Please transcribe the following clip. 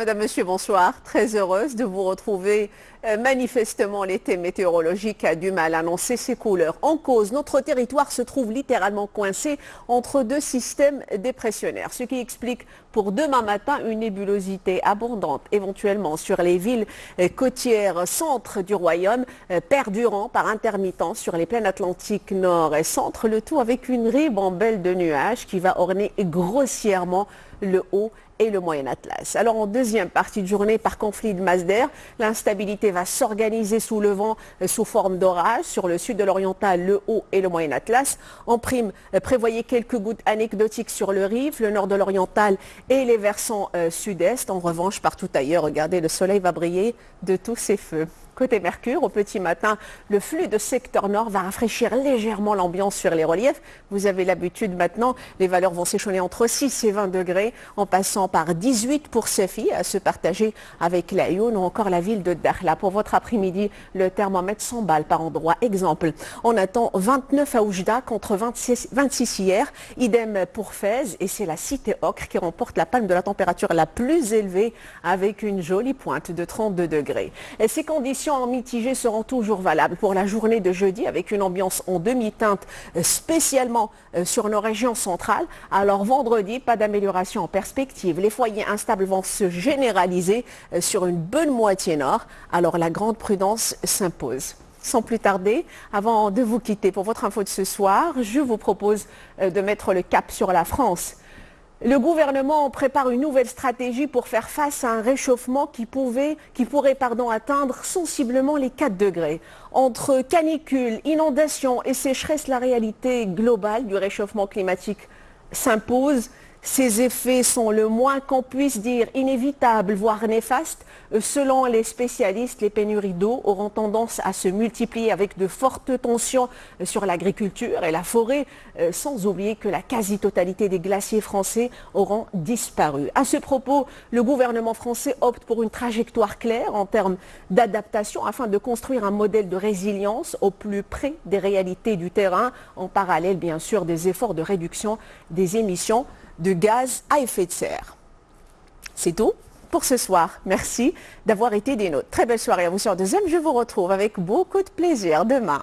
Madame, Monsieur, bonsoir. Très heureuse de vous retrouver. Manifestement, l'été météorologique a du mal à annoncer ses couleurs. En cause, notre territoire se trouve littéralement coincé entre deux systèmes dépressionnaires, ce qui explique pour demain matin une nébulosité abondante, éventuellement sur les villes côtières centre du royaume, perdurant par intermittence sur les plaines atlantiques nord et centre, le tout avec une ribambelle de nuages qui va orner grossièrement le haut et le Moyen Atlas. Alors en deuxième partie de journée, par conflit de masse d'air, l'instabilité va s'organiser sous le vent sous forme d'orage sur le sud de l'oriental, le haut et le Moyen Atlas. En prime, prévoyez quelques gouttes anecdotiques sur le Rif, le nord de l'oriental et les versants sud-est. En revanche, partout ailleurs, regardez, le soleil va briller de tous ses feux. Côté Mercure, au petit matin, le flux de secteur nord va rafraîchir légèrement l'ambiance sur les reliefs. Vous avez l'habitude maintenant, les valeurs vont s'échelonner entre 6 et 20 degrés, en passant par 18 pour Séfi, à se partager avec la Laayoune ou encore la ville de Dakhla. Pour votre après-midi, le thermomètre s'emballe par endroits. Exemple, on attend 29 à Oujda contre 26 hier. Idem pour Fès, et c'est la cité ocre qui remporte la palme de la température la plus élevée avec une jolie pointe de 32 degrés. Et ces conditions mitigées seront toujours valables pour la journée de jeudi avec une ambiance en demi-teinte spécialement sur nos régions centrales. Alors vendredi, pas d'amélioration en perspective. Les foyers instables vont se généraliser sur une bonne moitié nord. Alors la grande prudence s'impose. Sans plus tarder, avant de vous quitter pour votre info de ce soir, je vous propose de mettre le cap sur la France. Le gouvernement prépare une nouvelle stratégie pour faire face à un réchauffement qui pourrait atteindre sensiblement les 4 degrés. Entre canicule, inondations et sécheresse, la réalité globale du réchauffement climatique s'impose. Ces effets sont le moins qu'on puisse dire inévitables, voire néfastes. Selon les spécialistes, les pénuries d'eau auront tendance à se multiplier avec de fortes tensions sur l'agriculture et la forêt, sans oublier que la quasi-totalité des glaciers français auront disparu. À ce propos, le gouvernement français opte pour une trajectoire claire en termes d'adaptation afin de construire un modèle de résilience au plus près des réalités du terrain, en parallèle bien sûr des efforts de réduction des émissions de gaz à effet de serre. C'est tout pour ce soir. Merci d'avoir été des nôtres. Très belle soirée à vous sur Deuxième. Je vous retrouve avec beaucoup de plaisir demain.